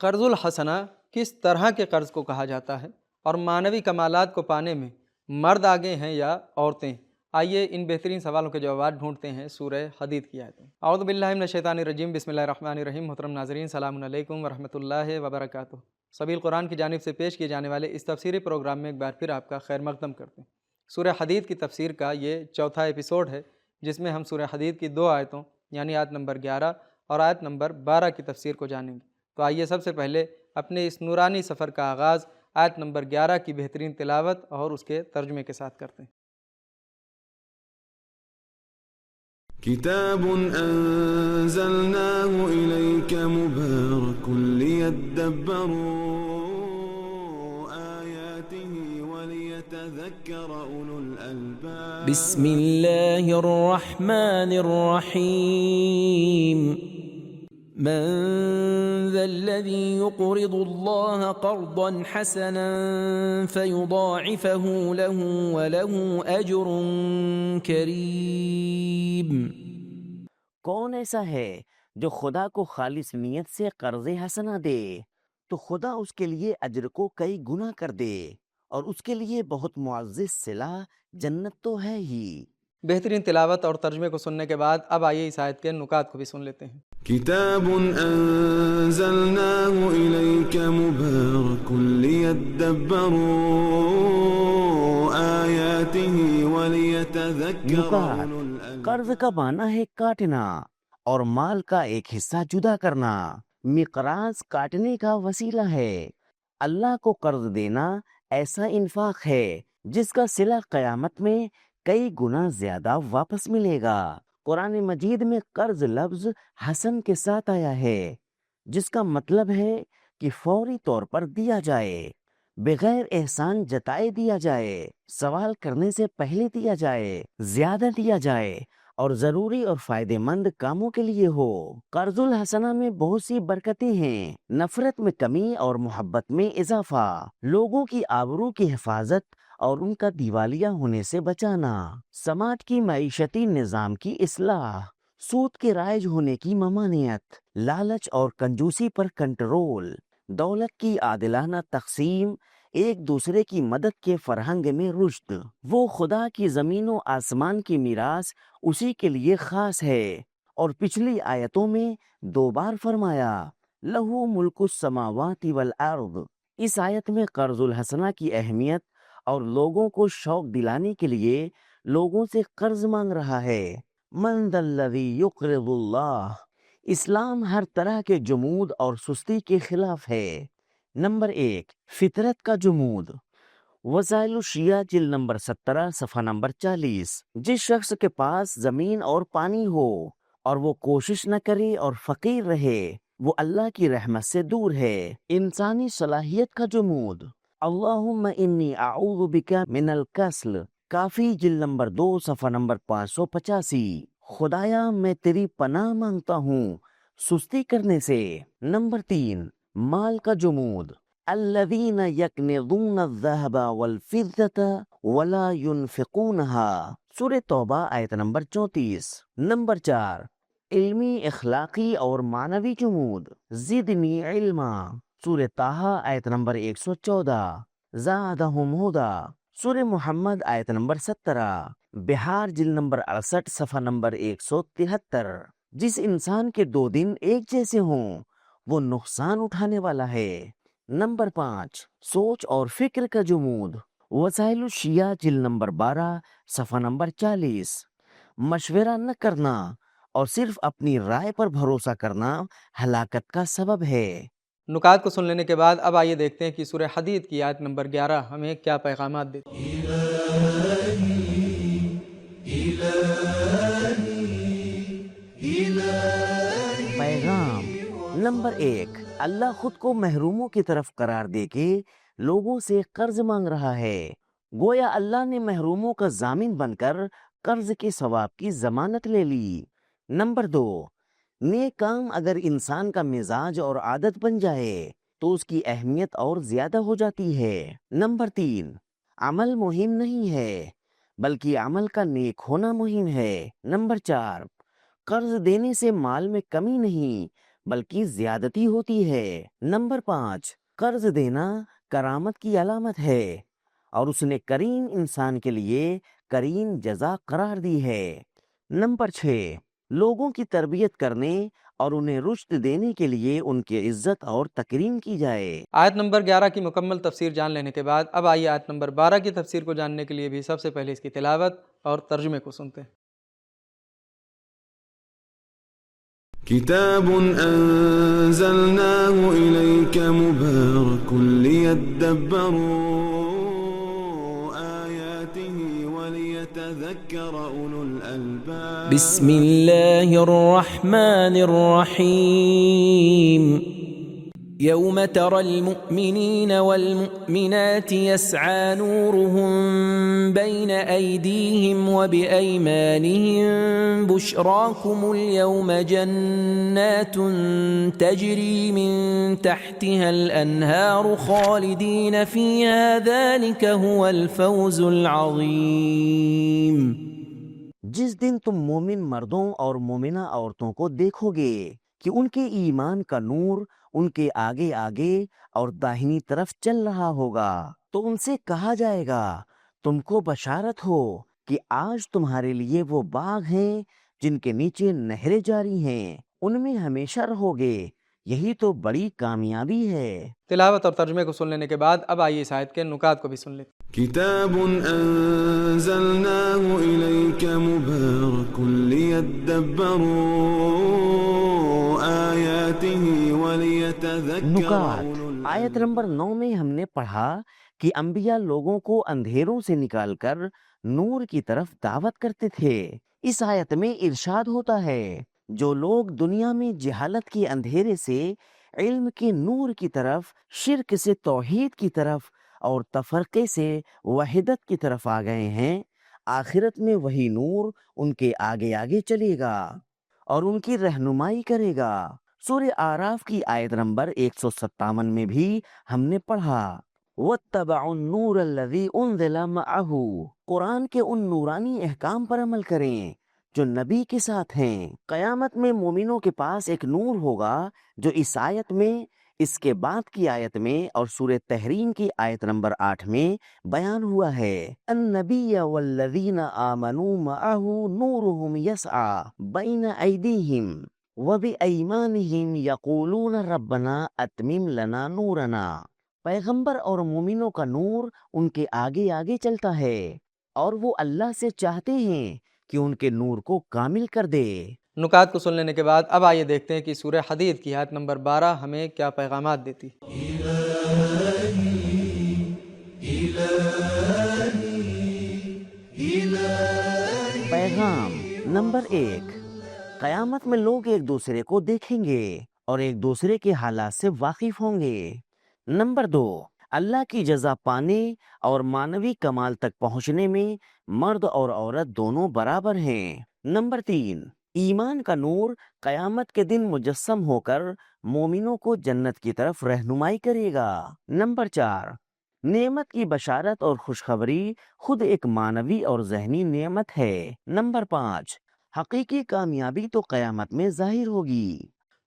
قرض الحسنہ کس طرح کے قرض کو کہا جاتا ہے اور معنوی کمالات کو پانے میں مرد آگے ہیں یا عورتیں؟ آئیے ان بہترین سوالوں کے جوابات ڈھونڈتے ہیں سورہ حدید کی آیتیں۔ اعوذ باللہ من الشیطان الرجیم، بسم اللہ الرحمن الرحیم۔ محترم ناظرین، السلام علیکم ورحمۃ اللہ وبرکاتہ۔ سبیل قرآن کی جانب سے پیش کیے جانے والے اس تفسیری پروگرام میں ایک بار پھر آپ کا خیر مقدم کرتے ہیں۔ سورہ حدید کی تفسیر کا یہ چوتھا ایپیسوڈ ہے، جس میں ہم سورہ حدید کی 2 آیتوں یعنی آیت نمبر 11 اور آیت نمبر 12 کی تفسیر کو جانیں گے۔ تو آئیے سب سے پہلے اپنے اس نورانی سفر کا آغاز آیت نمبر 11 کی بہترین تلاوت اور اس کے ترجمے کے ساتھ کرتے ہیں۔ کتاب انزلناه الیک مبارک لیدبروا آیاته ولیتذکر اولو الالباب۔ بسم اللہ الرحمن الرحیم۔ من ذا الذي يقرض الله قرضا حسنا فيضاعفه له وله أجر كريم۔ کون ایسا ہے جو خدا کو خالص نیت سے قرض حسنہ دے تو خدا اس کے لیے اجر کو کئی گنا کر دے، اور اس کے لیے بہت معزز صلہ جنت تو ہے ہی۔ بہترین تلاوت اور ترجمے کو سننے کے بعد اب آئیے اس آیت کے نکات کو بھی سن لیتے ہیں۔ کتاب انزلناه الیک مبارک لیدبروا آیاته ولیتذکر نکات: اولو الالباب۔ قرض کا معنی ہے کاٹنا اور مال کا ایک حصہ جدا کرنا۔ مقراض کاٹنے کا وسیلہ ہے۔ اللہ کو قرض دینا ایسا انفاق ہے جس کا صلہ قیامت میں کئی گنا زیادہ واپس ملے گا۔ قرآن مجید میں قرض لفظ حسن کے ساتھ آیا ہے، جس کا مطلب ہے کہ فوری طور پر دیا جائے، بغیر احسان جتائے دیا جائے، سوال کرنے سے پہلے دیا جائے، زیادہ دیا جائے اور ضروری اور فائدہ مند کاموں کے لیے ہو۔ قرض الحسنہ میں بہت سی برکتیں ہیں، نفرت میں کمی اور محبت میں اضافہ، لوگوں کی آبرو کی حفاظت اور ان کا دیوالیہ ہونے سے بچانا، سماج کی معیشتی نظام کی اصلاح، سود کے رائج ہونے کی ممانعت، لالچ اور کنجوسی پر کنٹرول، دولت کی عادلانہ تقسیم، ایک دوسرے کی مدد کے فرہنگ میں رشد۔ وہ خدا کی زمین و آسمان کی میراث اسی کے لیے خاص ہے، اور پچھلی آیتوں میں 2 بار فرمایا لہو ملک السماوات والارض۔ اس آیت میں قرض الحسنہ کی اہمیت اور لوگوں کو شوق دلانے کے لیے لوگوں سے قرض مانگ رہا ہے۔ من ذا الذی یقرض اللہ۔ اسلام ہر طرح کے جمود اور سستی کے خلاف ہے۔ نمبر 1، فطرت کا جمود۔ وسائل الشیعہ جلد نمبر 17 صفحہ نمبر 40۔ جس شخص کے پاس زمین اور پانی ہو اور وہ کوشش نہ کرے اور فقیر رہے، وہ اللہ کی رحمت سے دور ہے۔ انسانی صلاحیت کا جمود۔ اللہم انی اعوذ بک من الکسل، کافی جلد نمبر 2 صفحہ نمبر 585۔ خدایا میں تیری پناہ مانگتا ہوں سستی کرنے سے۔ نمبر 3، مال کا جمود۔ الذین یکنزون الذہب والفضة ولا ينفقونها، سورہ توبہ آیت نمبر 34۔ نمبر 4، علمی، اخلاقی اور معنوی جمود۔ زدنی علما، سورہ طٰہٰ آیت نمبر 114۔ زادہم ہدیٰ، سورہ محمد آیت نمبر 17۔ بہار جلد نمبر 68 صفحہ نمبر 173۔ جس انسان کے 2 دن ایک جیسے ہوں وہ نقصان اٹھانے والا ہے۔ نمبر 5، سوچ اور فکر کا جمود۔ وسائل الشیعہ جلد نمبر 12 صفحہ نمبر 40۔ مشورہ نہ کرنا اور صرف اپنی رائے پر بھروسہ کرنا ہلاکت کا سبب ہے۔ نکات کو سن لینے کے بعد اب آئیے دیکھتے ہیں کہ سورہ حدید کی آیت نمبر 11 ہمیں کیا پیغامات دیتی ہے۔ پیغام نمبر 1، اللہ خود کو محروموں کی طرف قرار دے کے لوگوں سے قرض مانگ رہا ہے۔ گویا اللہ نے محروموں کا ضامن بن کر قرض کے ثواب کی ضمانت لے لی۔ نمبر 2، نیک کام اگر انسان کا مزاج اور عادت بن جائے تو اس کی اہمیت اور زیادہ ہو جاتی ہے۔ نمبر 3، عمل مہم نہیں ہے بلکہ عمل کا نیک ہونا مہم ہے۔ نمبر 4، قرض دینے سے مال میں کمی نہیں بلکہ زیادتی ہوتی ہے۔ نمبر 5، قرض دینا کرامت کی علامت ہے اور اس نے کریم انسان کے لیے کریم جزا قرار دی ہے۔ نمبر 6، لوگوں کی تربیت کرنے اور انہیں رشد دینے کے لیے ان کی عزت اور تکریم کی جائے۔ آیت نمبر 11 کی مکمل تفسیر جان لینے کے بعد اب آئیے آیت نمبر 12 کی تفسیر کو جاننے کے لیے بھی سب سے پہلے اس کی تلاوت اور ترجمے کو سنتے ہیں۔ كتاب أنزلناه إليك مبارك ليدبروا آياته وليتذكر أولو الألباب بسم الله الرحمن الرحيم يوم ترى المؤمنين والمؤمنات يسعى نورهم بين أيديهم وبأيمانهم بشراكم اليوم جنات تجري من تحتها الأنهار خالدين فيها ذلك هو الفوز العظيم۔ جس دن تم مومن مردوں اور مومنہ عورتوں کو دیکھو گے کہ ان کے ایمان کا نور ان کے آگے آگے اور داہنی طرف چل رہا ہوگا، تو ان سے کہا جائے گا تم کو بشارت ہو کہ آج تمہارے لیے وہ باغ ہیں جن کے نیچے نہریں جاری ہیں، ان میں ہمیشہ رہو گے، یہی تو بڑی کامیابی ہے۔ تلاوت اور ترجمے کو سن لینے کے بعد اب آئیے اس آیت کے نکات کو بھی سن لیتے ہیں۔ كتاب أنزلناه إليك مبارك ليدبروا آياته وليتذكر نکات، أولو آیت نمبر 9 میں ہم نے پڑھا کہ انبیاء لوگوں کو اندھیروں سے نکال کر نور کی طرف دعوت کرتے تھے۔ اس آیت میں ارشاد ہوتا ہے جو لوگ دنیا میں جہالت کے اندھیرے سے علم کے نور کی طرف، شرک سے توحید کی طرف اور تفرقے سے وحدت کی طرف آ گئے ہیں، آخرت میں وہی نور ان کے آگے آگے چلے گا اور ان کی رہنمائی کرے گا۔ سورہ اعراف کی آیت نمبر 157 میں بھی ہم نے پڑھا وَاتَّبَعُوا النُّورَ الَّذِي أُنزِلَ مَعَهُ، قرآن کے ان نورانی احکام پر عمل کریں جو نبی کے ساتھ ہیں۔ قیامت میں مومنوں کے پاس ایک نور ہوگا جو اس آیت میں، اس کے بعد کی آیت میں اور سورہ تحریم کی آیت نمبر 8 میں بیان ہوا ہے۔ النبی والذین آمنوا معه نورهم يسعى بین ایدیہم وبأیمانہم یقولون ربنا اتمم لنا نورنا۔ پیغمبر اور مومنوں کا نور ان کے آگے آگے چلتا ہے اور وہ اللہ سے چاہتے ہیں کہ ان کے نور کو کامل کر دے۔ نکات کو سن لینے کے بعد اب آئیے دیکھتے ہیں کہ سورہ حدید کی آیت نمبر 12 ہمیں کیا پیغامات دیتی۔ پیغام نمبر 1، قیامت میں لوگ ایک دوسرے کو دیکھیں گے اور ایک دوسرے کے حالات سے واقف ہوں گے۔ نمبر 2، اللہ کی جزا پانے اور معنوی کمال تک پہنچنے میں مرد اور عورت دونوں برابر ہیں۔ نمبر 3، ایمان کا نور قیامت کے دن مجسم ہو کر مومنوں کو جنت کی طرف رہنمائی کرے گا۔ نمبر 4، نعمت کی بشارت اور خوشخبری خود ایک معنوی اور ذہنی نعمت ہے۔ نمبر 5، حقیقی کامیابی تو قیامت میں ظاہر ہوگی۔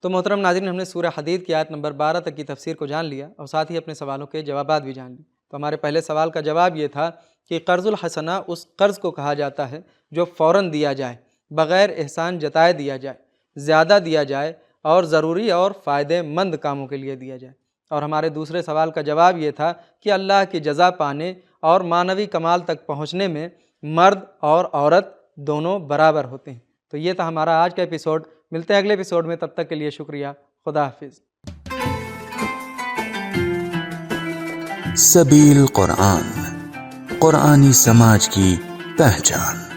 تو محترم ناظرین، ہم نے سورہ حدید کی آیت نمبر 12 تک کی تفسیر کو جان لیا اور ساتھ ہی اپنے سوالوں کے جوابات بھی جان لیے۔ تو ہمارے پہلے سوال کا جواب یہ تھا کہ قرض الحسنہ اس قرض کو کہا جاتا ہے جو فوراً دیا جائے، بغیر احسان جتائے دیا جائے، زیادہ دیا جائے اور ضروری اور فائدہ مند کاموں کے لیے دیا جائے۔ اور ہمارے دوسرے سوال کا جواب یہ تھا کہ اللہ کی جزا پانے اور معنوی کمال تک پہنچنے میں مرد اور عورت دونوں برابر ہوتے ہیں۔ تو یہ تھا ہمارا آج کا ایپیسوڈ۔ ملتے ہیں اگلے ایپیسوڈ میں، تب تک کے لیے شکریہ۔ خدا حافظ۔ سبیل قرآن، قرآنی سماج کی پہچان۔